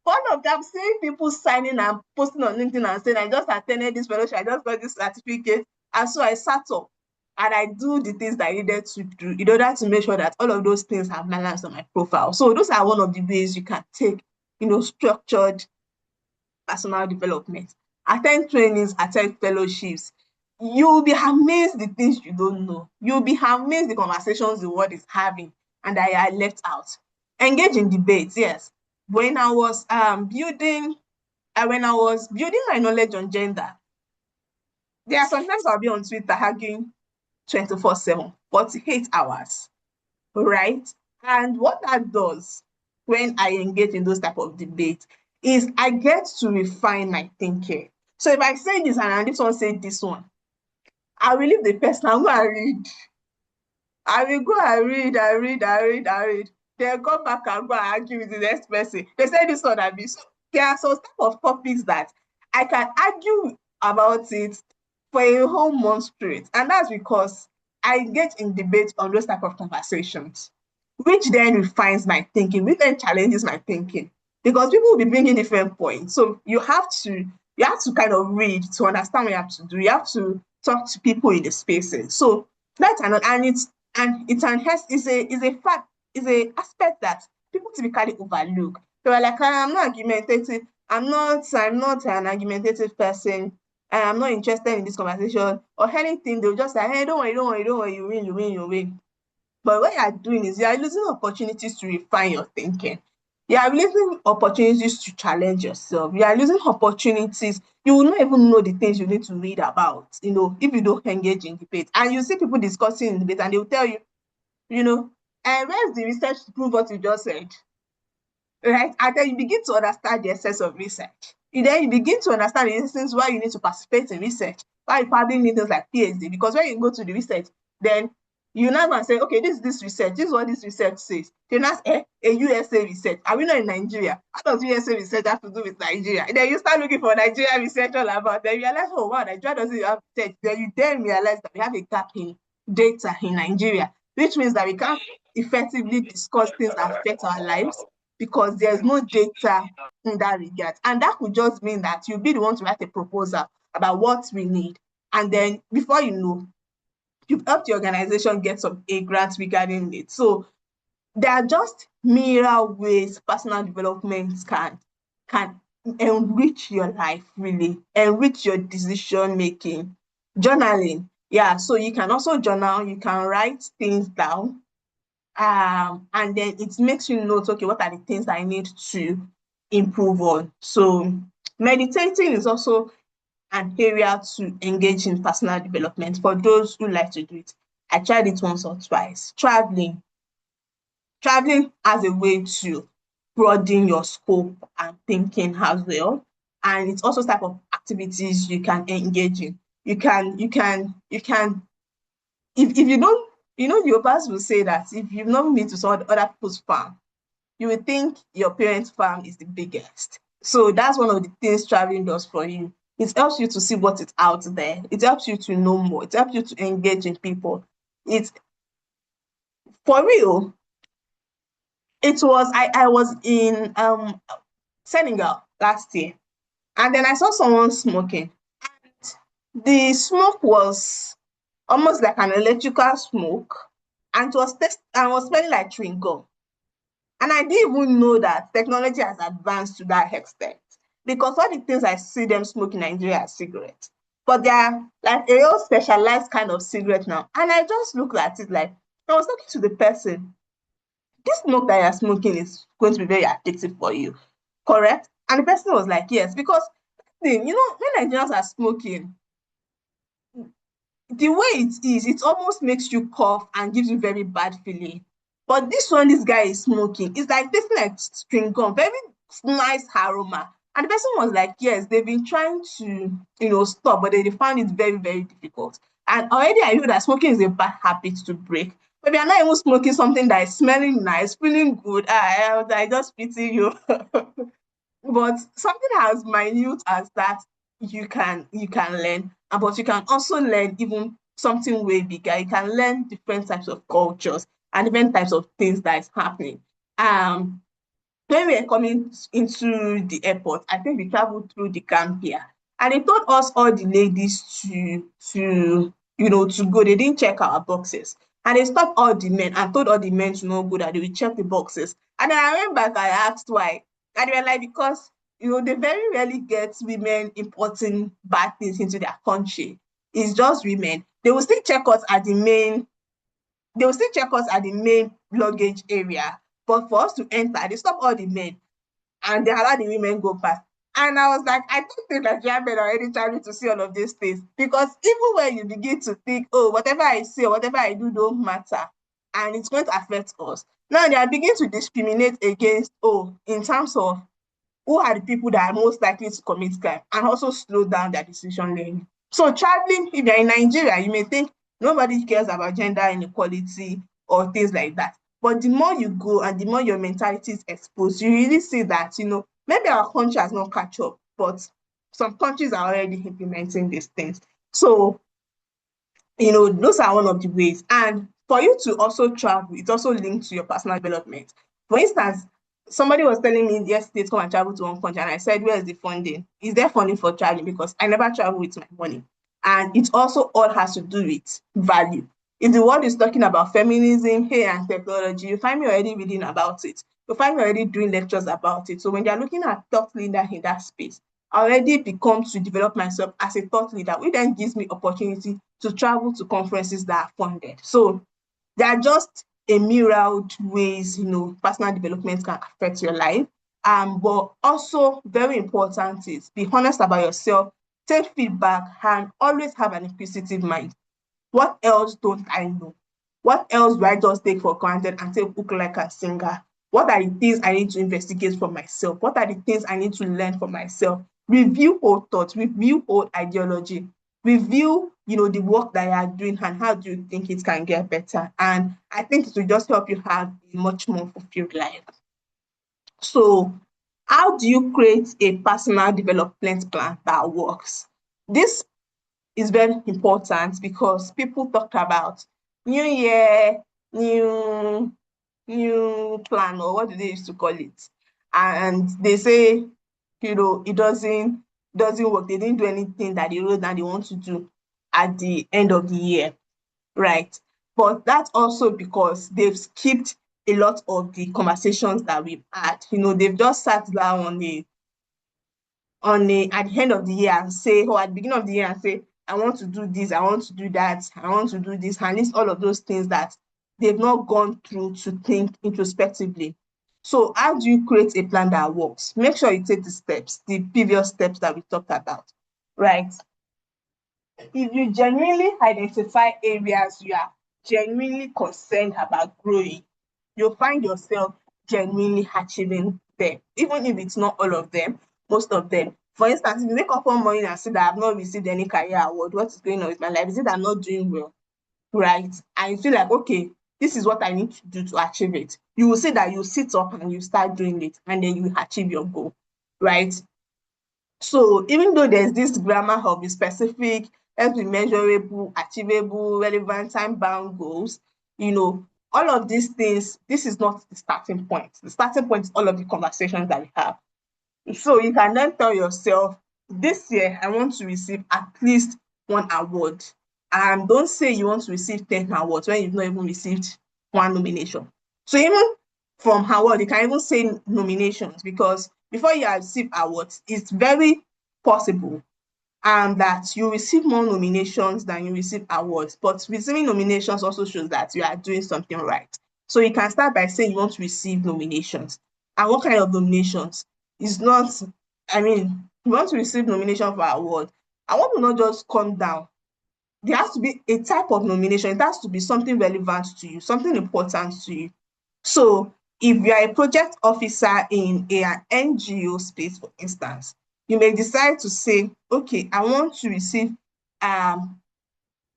one of them seeing people signing and posting on LinkedIn and saying, I just attended this fellowship, I just got this certificate. And so I sat up and I do the things that I needed to do in order to make sure that all of those things have balanced on my profile. So those are one of the ways you can take, structured personal development. Attend trainings, attend fellowships. You'll be amazed the things you don't know. You'll be amazed the conversations the world is having and that are left out. Engage in debates, yes. When I was building my knowledge on gender, there are sometimes I'll be on Twitter arguing 24/7, 48 hours, right? And what that does when I engage in those type of debates is I get to refine my thinking. So if I say this and this one say this one, I will leave the person and go and read. I will go and read. Then come back and go and argue with the next person. They say this one and this. There are some type of topics that I can argue about it for a whole month straight. And that's because I engage in debate on those type of conversations, which then refines my thinking, which then challenges my thinking. Because people will be bringing different points. So you have to kind of read to understand what you have to do. You have to talk to people in the spaces. So that's another, it's an is a fact, is a aspect that people typically overlook. They were like, I'm not argumentative, I'm not an argumentative person, and I'm not interested in this conversation or anything. They'll just say, hey, don't worry, you win. But what you are doing is you are losing opportunities to refine your thinking. You are losing opportunities to challenge yourself. You are losing opportunities. You will not even know the things you need to read about, if you don't engage in debate. And you see people discussing in debate and they will tell you, and where's the research to prove what you just said? Right? And then you begin to understand the essence of research. Then you begin to understand the instance why you need to participate in research, why you probably need things like PhD. Because when you go to the research, then you now go and say, okay, this research, this is what this research says. Then ask, a USA research. Are we not in Nigeria? How does USA research have to do with Nigeria? And then you start looking for Nigeria research all about. Then you realize, oh wow, Nigeria doesn't have research. Then you realize that we have a gap in data in Nigeria, which means that we can't effectively discuss things that affect our lives because there's no data in that regard. And that could just mean that you'll be the one to write a proposal about what we need. And then before you know, you've helped the organization get some a grants regarding it. So there are just myriad ways personal development can enrich your life, really enrich your decision making. Journaling, yeah. So you can also journal. You can write things down. And then it makes you note, okay, what are the things I need to improve on. So meditating is also an area to engage in personal development for those who like to do it. I tried it once or twice. Traveling as a way to broaden your scope and thinking as well. And it's also type of activities you can engage in. You can if you don't, the Yorubas will say that if you've not been to some other people's farm, you will think your parents' farm is the biggest. So that's one of the things traveling does for you. It helps you to see what is out there. It helps you to know more. It helps you to engage in people. It's for real. I was in Senegal last year, and then I saw someone smoking. The smoke was almost like an electrical smoke, and was smelling like chewing gum. And I didn't even know that technology has advanced to that extent, because all the things I see them smoke in Nigeria are cigarettes. But they are like a real specialized kind of cigarette now. And I just looked at it like, I was talking to the person, this smoke that you're smoking is going to be very addictive for you, correct? And the person was like, yes, because when Nigerians are smoking, the way it is, it almost makes you cough and gives you very bad feeling. But this one, this guy is smoking. It's like tasting like chewing gum, very nice aroma. And the person was like, yes, they've been trying to, stop, but they found it very, very difficult. And already I know that smoking is a bad habit to break. But we are not even smoking something that is smelling nice, feeling good. I just pity you. But something as minute as that, you can learn, but you can also learn even something way bigger. You can learn different types of cultures and different types of things that is happening. Um, when we were coming into the airport, I think we traveled through the Gambia, and they told us all the ladies to go. They didn't check our boxes, and they stopped all the men and told all the men to not go, that they will check the boxes. And then I went back, I asked why, and they were like, because they very rarely get women importing bad things into their country. It's just women. They will still check us at the main luggage area. But for us to enter, they stop all the men and they allow the women go past. And I was like, I don't think Nigerian men are already traveling to see all of these things. Because even when you begin to think, oh, whatever I say or whatever I do don't matter, and it's going to affect us. Now they are beginning to discriminate against, in terms of who are the people that are most likely to commit crime, and also slow down their decision making. So traveling, if you're in Nigeria, you may think nobody cares about gender inequality or things like that. But the more you go and the more your mentality is exposed, you really see that, maybe our country has not catch up, but some countries are already implementing these things. So those are one of the ways. And for you to also travel, it's also linked to your personal development. For instance, somebody was telling me yesterday to come and travel to one country, and I said, where is the funding? Is there funding for traveling? Because I never travel with my money. And it also all has to do with value. If the world is talking about feminism, hey, and technology, you find me already reading about it. You find me already doing lectures about it. So when they're looking at thought leader in that space, I already become to develop myself as a thought leader, which then gives me opportunity to travel to conferences that are funded. So they are just a myriad ways, personal development can affect your life. But also very important is be honest about yourself, take feedback, and always have an inquisitive mind. What else don't I know? What else do I just take for granted and say book like a singer? What are the things I need to investigate for myself? What are the things I need to learn for myself? Review old thoughts, review old ideology, review, the work that you are doing and how do you think it can get better. And I think it will just help you have a much more fulfilled life. So, how do you create a personal development plan that works? This is very important because people talk about new year, new plan, or what do they used to call it? And they say, it doesn't work. They didn't do anything that they wrote and they want to do at the end of the year, right? But that's also because they've skipped a lot of the conversations that we've had. They've just sat down at the end of the year and say, or at the beginning of the year and say, I want to do this, I want to do that, I want to do this, and list all of those things that they've not gone through to think introspectively. So how do you create a plan that works? Make sure you take the previous steps that we talked about, right? If you genuinely identify areas you are genuinely concerned about growing, you'll find yourself genuinely achieving them, even if it's not all of them, most of them. For instance, if you wake up one morning and say that I've not received any career award, what is going on with my life? Is it that I'm not doing well? Right? And you feel like, okay, this is what I need to do to achieve it. You will say that you sit up and you start doing it, and then you will achieve your goal, right? So even though there's this grammar of the specific, let's be measurable, achievable, relevant, time-bound goals, all of these things, this is not the starting point. The starting point is all of the conversations that we have. So you can then tell yourself, this year I want to receive at least one award. And don't say you want to receive 10 awards when you've not even received one nomination. So even from award, you can even say nominations, because before you receive awards, it's very possible that you receive more nominations than you receive awards. But receiving nominations also shows that you are doing something right. So you can start by saying you want to receive nominations. And what kind of nominations? It's not, you want to receive nomination for award. Award will not just come down. There has to be a type of nomination. It has to be something relevant to you, something important to you. So if you are a project officer in an NGO space, for instance, you may decide to say, okay, I want to receive,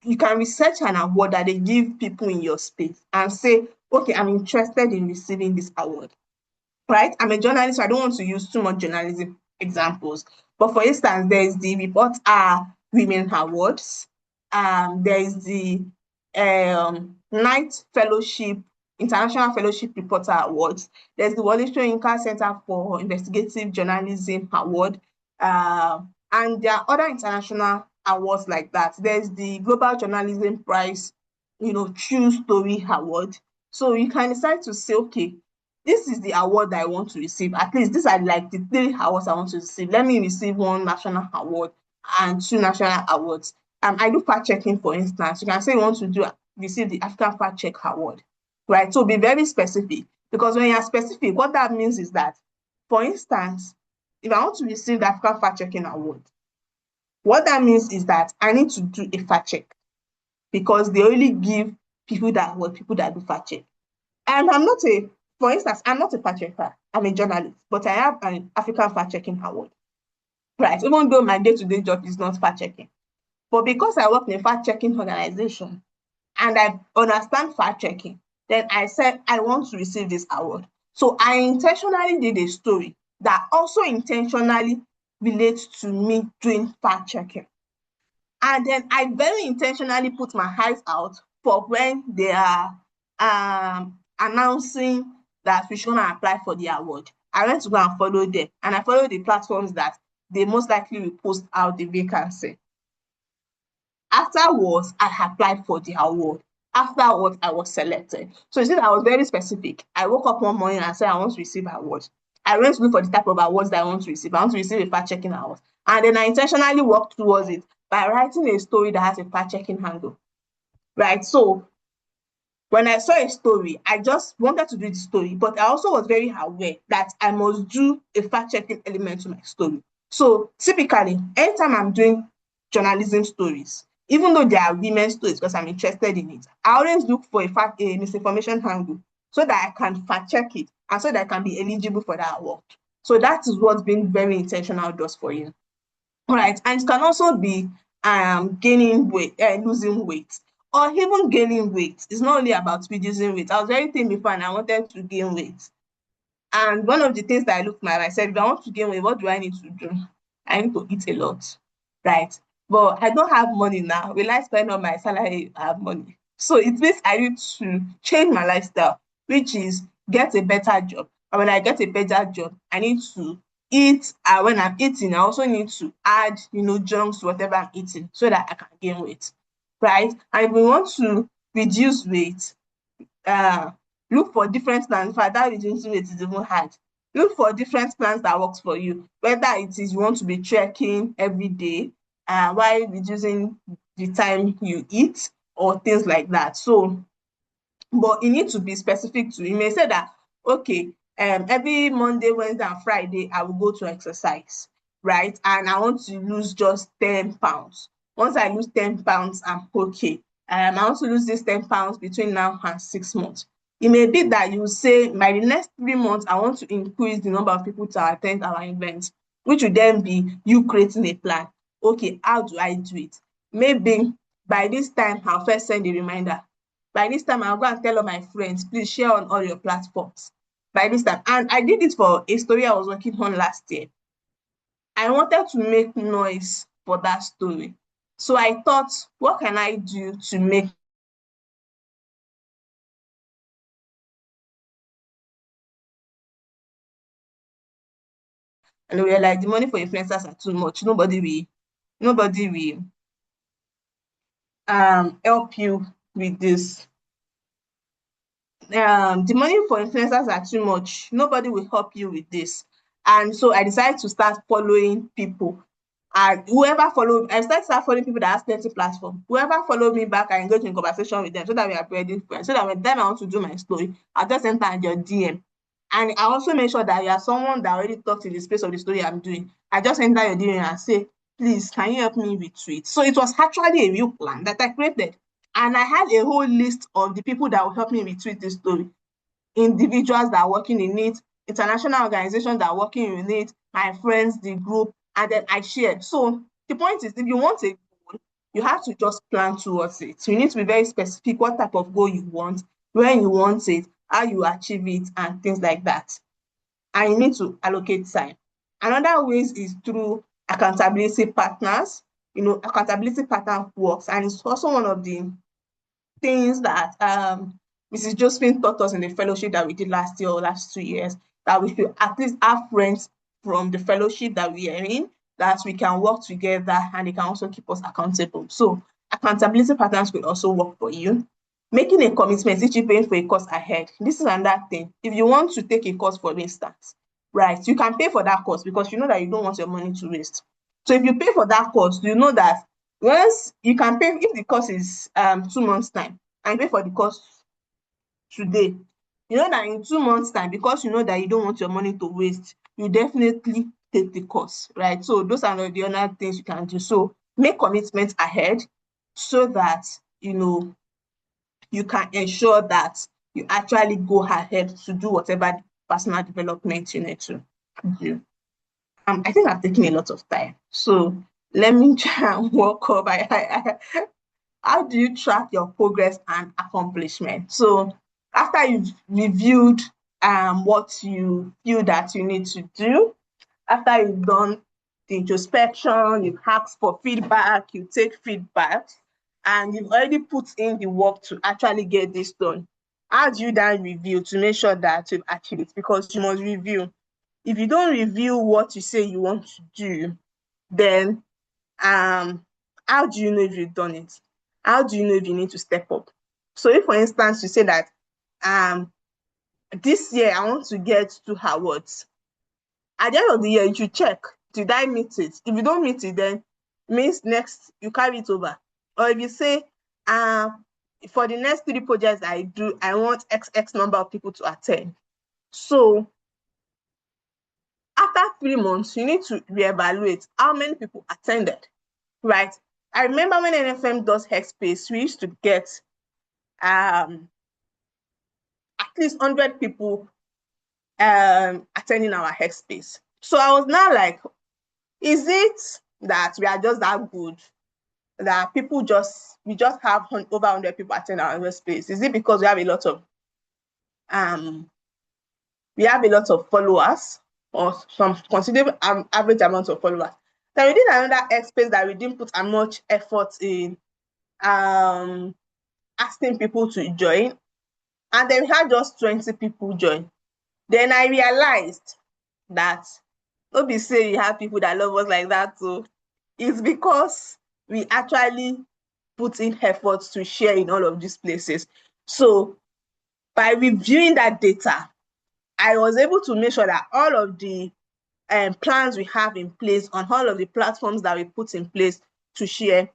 you can research an award that they give people in your space and say, okay, I'm interested in receiving this award, right? I'm a journalist, so I don't want to use too much journalism examples. But for instance, there is the Report Our Women Awards. There is the Knight Fellowship, International Fellowship Reporter Awards. There's the Wole Soyinka Center for Investigative Journalism Award. And there are other international awards like that. There's the Global Journalism Prize, True Story Award. So you can decide to say, okay, this is the award that I want to receive. At least these are like the 3 awards I want to receive. Let me receive 1 national award and 2 national awards. I do fact checking, for instance. You can say you want to receive the African Fact Check Award, right? So be very specific, because when you are specific, what that means is that, for instance, if I want to receive the African Fact Checking Award, what that means is that I need to do a fact check, because they only give people that do fact check. And for instance, I'm not a fact checker, I'm a journalist, but I have an African Fact Checking Award, right? Even though my day-to-day job is not fact checking. But because I work in a fact checking organization and I understand fact checking, then I said I want to receive this award. So I intentionally did a story that also intentionally relates to me doing fact checking. And then I very intentionally put my eyes out for when they are announcing that we should apply for the award. I went to go and follow them, and I follow the platforms that they most likely will post out the vacancy. Afterwards, I applied for the award. Afterwards, I was selected. So you see, I was very specific. I woke up one morning and said, I want to receive an award. I went to look for the type of awards that I want to receive. I want to receive a fact checking award. And then I intentionally worked towards it by writing a story that has a fact checking handle. Right? So when I saw a story, I just wanted to do the story, but I also was very aware that I must do a fact checking element to my story. So typically, anytime I'm doing journalism stories, even though they are women's stories because I'm interested in it, I always look for a misinformation angle so that I can fact check it and so that I can be eligible for that award. So that is what being very intentional does for you. All right, and it can also be gaining weight, losing weight, or even gaining weight. It's not only about reducing weight. I was very thin before and I wanted to gain weight. And one of the things that I looked at, I said, if I want to gain weight, what do I need to do? I need to eat a lot, right? But I don't have money now. Will I spend on my salary? I have money. So it means I need to change my lifestyle, which is get a better job. And when I get a better job, I need to eat. When I'm eating, I also need to add, junks to whatever I'm eating so that I can gain weight, right? And if we want to reduce weight, look for different plans. In fact, that reducing weight is even hard. Look for different plans that works for you. Whether it is you want to be trekking every day, while reducing the time you eat, or things like that. So but you need to be specific to. You may say that, okay, every Monday, Wednesday, and Friday, I will go to exercise, right? And I want to lose just 10 pounds. Once I lose 10 pounds, I'm okay. I want to lose this 10 pounds between now and 6 months. It may be that you say, by the next 3 months, I want to increase the number of people to attend our events, which will then be you creating a plan. Okay, how do I do it? Maybe by this time, I'll first send a reminder. By this time, I'll go and tell all my friends, please share on all your platforms. By this time, and I did it for a story I was working on last year. I wanted to make noise for that story. So I thought, what can I do to make. And we were like, the money for influencers are too much. Nobody will help you with this. The money for influencers are too much. Nobody will help you with this. And so I decided to start following people. And whoever followed, I started start following people that has plenty platform. Whoever followed me back, I engage in conversation with them so that we are very friends. So that when time I want to do my story, I'll just enter your DM. And I also make sure that you are someone that already talked in the space of the story I'm doing. I just enter your DM and say, please, can you help me retweet? So it was actually a real plan that I created. And I had a whole list of the people that will help me retweet this story. Individuals that are working in it, international organizations that are working in it, my friends, the group, and then I shared. So the point is, if you want a goal, you have to just plan towards it. So you need to be very specific what type of goal you want, when you want it, how you achieve it, and things like that. And you need to allocate time. Another ways is through accountability partners. Accountability partner works, and it's also one of the things that Mrs. Josephine taught us in the fellowship that we did last year or last 2 years, that we should at least have friends from the fellowship that we are in, that we can work together and they can also keep us accountable. So accountability partners will also work for you. Making a commitment, if you're paying for a course ahead. This is another thing. If you want to take a course, for instance, right, you can pay for that course because you know that you don't want your money to waste. So if you pay for that course, you know that once you can pay, if the course is 2 months time, and pay for the course today, you know that in 2 months time, because you know that you don't want your money to waste, you definitely take the course, right? So those are the other things you can do. So make commitments ahead so that you can ensure that you actually go ahead to do whatever personal development you need to do. I think I've taken a lot of time, so let me try and walk up. How do you track your progress and accomplishment? So after you've reviewed what you feel that you need to do, after you've done the introspection, you've asked for feedback, you take feedback, and you've already put in the work to actually get this done. How do you then review to make sure that you've achieved it? Because you must review. If you don't review what you say you want to do, then how do you know if you've done it? How do you know if you need to step up? So if, for instance, you say that this year I want to get 2 awards, at the end of the year, you should check, did I meet it? If you don't meet it, then means next, you carry it over. Or if you say, for the next 3 projects I do, I want X number of people to attend. So after 3 months, you need to reevaluate how many people attended, right? I remember when NFM does Headspace, we used to get at least 100 people attending our Headspace. So I was now like, is it that we are just that good, that we just have over 100 people attend our Headspace? Is it because we have a lot of followers, or some considerable average amount of followers? Then we did another Headspace that we didn't put as much effort in asking people to join, and then we had just 20 people join. Then I realized that no be say you have people that love us like that. So it's because we actually put in efforts to share in all of these places. So by reviewing that data, I was able to make sure that all of the plans we have in place on all of the platforms that we put in place to share,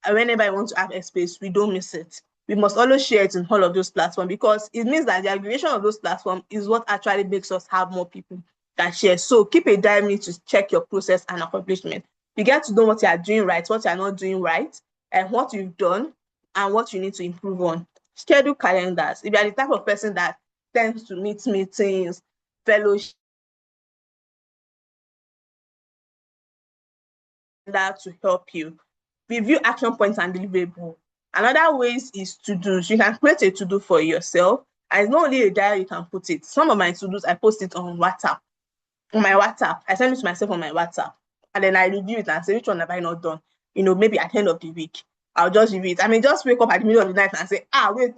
and whenever I want to have a space, we don't miss it. we must always share it in all of those platforms, because it means that the aggregation of those platforms is what actually makes us have more people that share. So keep a diary to check your process and accomplishment. You get to know what you are doing right, what you are not doing right, and what you've done and what you need to improve on. Schedule calendars. If you are the type of person that tends to miss meetings, fellowship, that to help you. Review action points and deliverable. Another ways is to-dos. You can create a to-do for yourself. And it's not only a diary you can put it. Some of my to-dos, I post it on WhatsApp. On my WhatsApp. I send it to myself on my WhatsApp. And then I review it and say, which one have I not done? Maybe at the end of the week, I'll just review it. I mean, just wake up at the middle of the night and say, wait,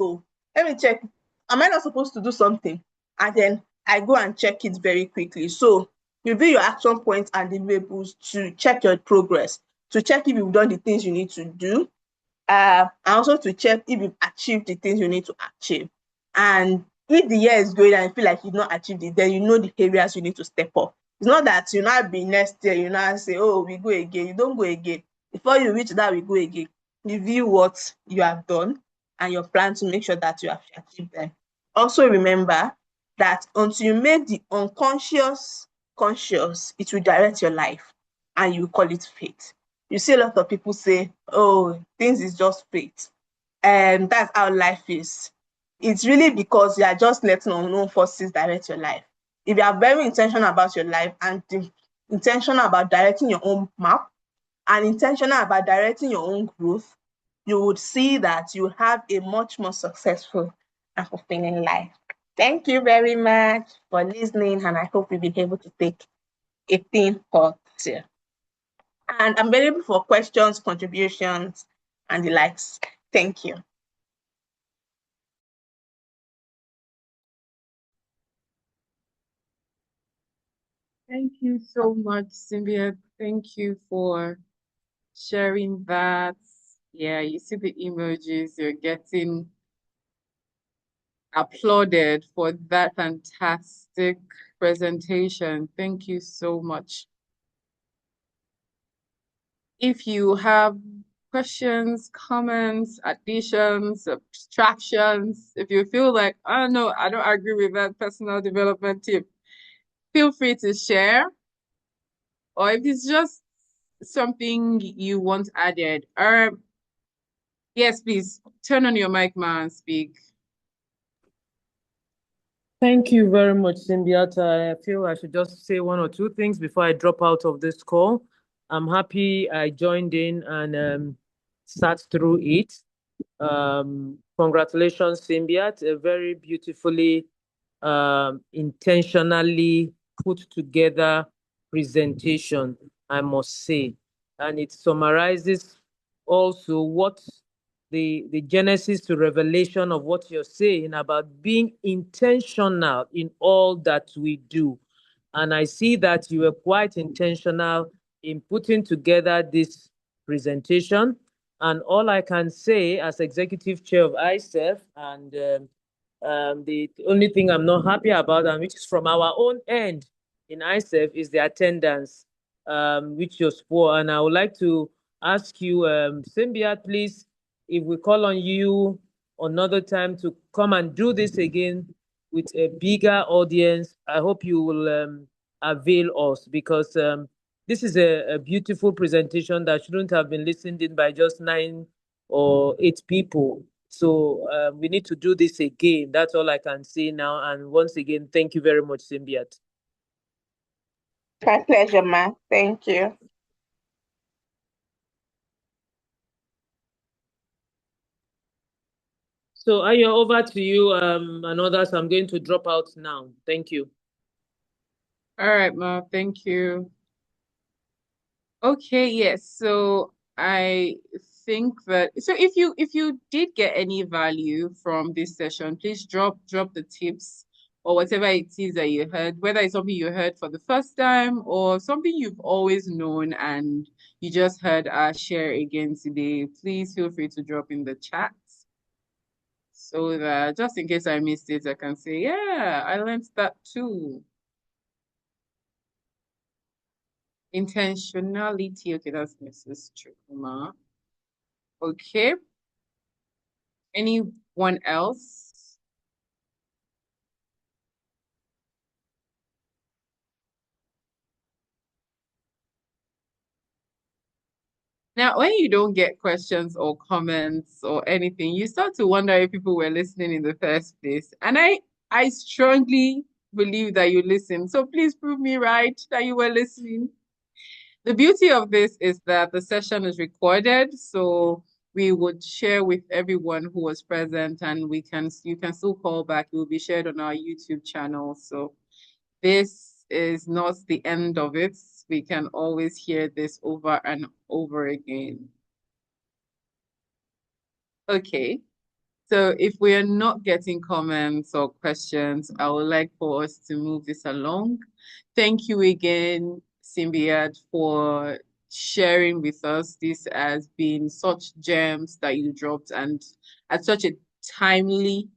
let me check. Am I not supposed to do something? And then I go and check it very quickly. So review your action points and deliverables to check your progress, to check if you've done the things you need to do, and also to check if you've achieved the things you need to achieve. And if the year is going and you feel like you've not achieved it, then you know the areas you need to step up. It's not that you now be next year, you now say, oh, we go again. You don't go again. Before you reach that, we go again. Review what you have done and your plan to make sure that you have achieved them. Also remember that until you make the unconscious conscious, it will direct your life and you call it fate. You see a lot of people say, oh, things is just fate. And that's how life is. It's really because you are just letting unknown forces direct your life. If you are very intentional about your life and intentional about directing your own map and intentional about directing your own growth, you would see that you have a much more successful and fulfilling life. Thank you very much for listening, and I hope you'll be able to take a thing or two. And I'm available for questions, contributions, and the likes. Thank you. Thank you so much, Simbiat. Thank you for sharing that. Yeah, you see the emojis, you're getting applauded for that fantastic presentation. Thank you so much. If you have questions, comments, additions, subtractions, if you feel like, oh no, I don't agree with that personal development tip, feel free to share. Or if it's just something you want added, or yes, please turn on your mic, man, and speak. Thank you very much, Simbiat. I feel I should just say one or two things before I drop out of this call. I'm happy I joined in and sat through it. Congratulations, Simbiat. A very beautifully, intentionally put together presentation, I must say. And it summarizes also what the genesis to revelation of what you're saying about being intentional in all that we do. And I see that you were quite intentional in putting together this presentation. And all I can say as executive chair of ISEF, and the only thing I'm not happy about, and which is from our own end in ISEF, is the attendance, which was poor. And I would like to ask you, Simbiat, please, if we call on you another time to come and do this again with a bigger audience, I hope you will avail us, because this is a beautiful presentation that shouldn't have been listened in by just 9 or 8 people. So we need to do this again. That's all I can say now. And once again, thank you very much, Simbiat. My pleasure, ma. Thank you. So Ayo, over to you and others. I'm going to drop out now. Thank you. All right, Ma, thank you. Okay, yes. So I think that if you did get any value from this session, please drop the tips or whatever it is that you heard, whether it's something you heard for the first time or something you've always known and you just heard us share again today. Please feel free to drop in the chat so that just in case I missed it, I can say, yeah, I learned that too. Intentionality. Okay, that's Mrs. Chukuma. Okay. Anyone else? Now, when you don't get questions or comments or anything, you start to wonder if people were listening in the first place. And I strongly believe that you listened. So please prove me right that you were listening. The beauty of this is that the session is recorded, so we would share with everyone who was present, and you can still call back. It will be shared on our YouTube channel. So this is not the end of it. We can always hear this over and over again. Okay. So if we are not getting comments or questions, I would like for us to move this along. Thank you again, Simbiat, for sharing with us. This has been such gems that you dropped and at such a timely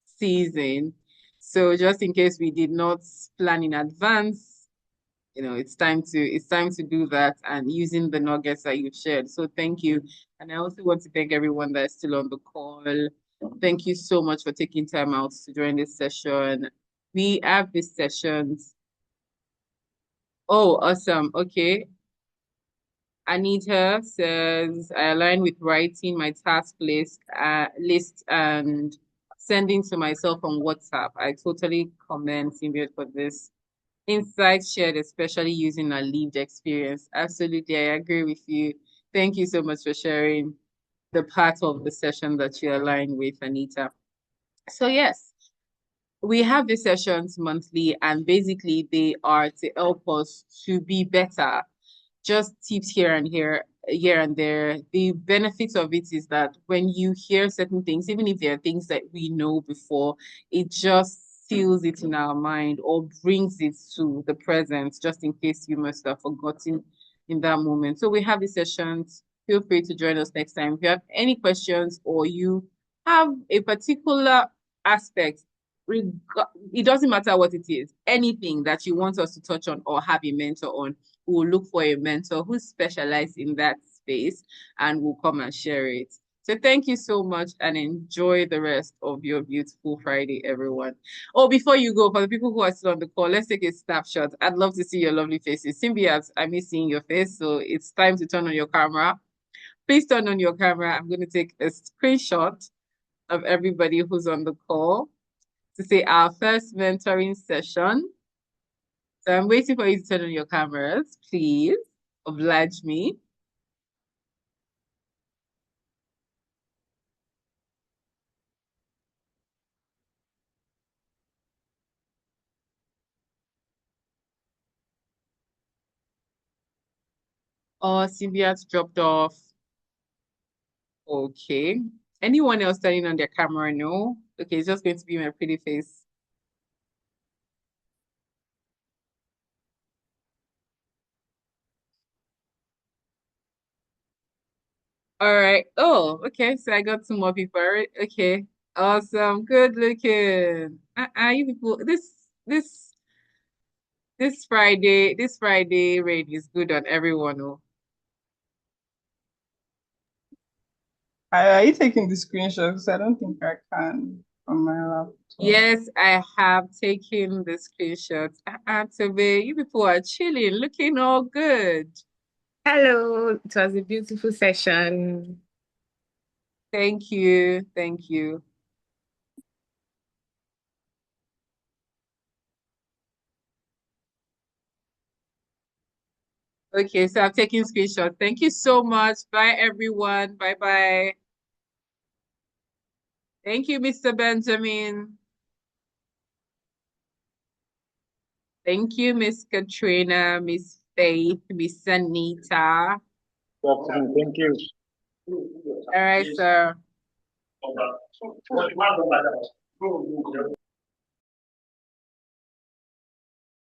season. So just in case we did not plan in advance, it's time to do that and using the nuggets that you've shared. So thank you. And I also want to thank everyone that's still on the call. Thank you so much for taking time out to join this session. We have these sessions. Oh, awesome. Okay. Anita says, I align with writing my task list and sending to myself on WhatsApp. I totally commend Symbiot for this. Insights shared, especially using a lived experience. Absolutely, I agree with you. Thank you so much for sharing the part of the session that you align with, Anita. So yes, we have these sessions monthly, and basically they are to help us to be better. Just tips here and there. The benefits of it is that when you hear certain things, even if there are things that we know before, it just seals it in our mind or brings it to the present, just in case you must have forgotten in that moment. So we have these sessions. Feel free to join us next time. If you have any questions or you have a particular aspect, it doesn't matter what it is, anything that you want us to touch on or have a mentor on, we'll look for a mentor who's specialized in that space and will come and share it. So thank you so much and enjoy the rest of your beautiful Friday, everyone. Oh, before you go, for the people who are still on the call, let's take a snapshot. I'd love to see your lovely faces. Simbiat, I miss seeing your face, so it's time to turn on your camera. Please turn on your camera. I'm going to take a screenshot of everybody who's on the call to say our first mentoring session. So I'm waiting for you to turn on your cameras, please. Oblige me. Oh, Simbiat's dropped off. Okay. Anyone else turning on their camera? No? Okay, it's just going to be my pretty face. All right. Oh, okay. So I got two more people. All right. Okay. Awesome. Good looking. You people, this Friday raid is good on everyone. Oh. Are you taking the screenshots? I don't think I can from my laptop. Yes, I have taken the screenshots. Tobe, you people are chilling, looking all good. Hello, it was a beautiful session. Thank you. Thank you. Okay, so I'm taking screenshots. Thank you so much. Bye, everyone. Bye bye. Thank you, Mr. Benjamin. Thank you, Miss Katrina, Miss Faith, Miss Anita. Thank you. All right, sir.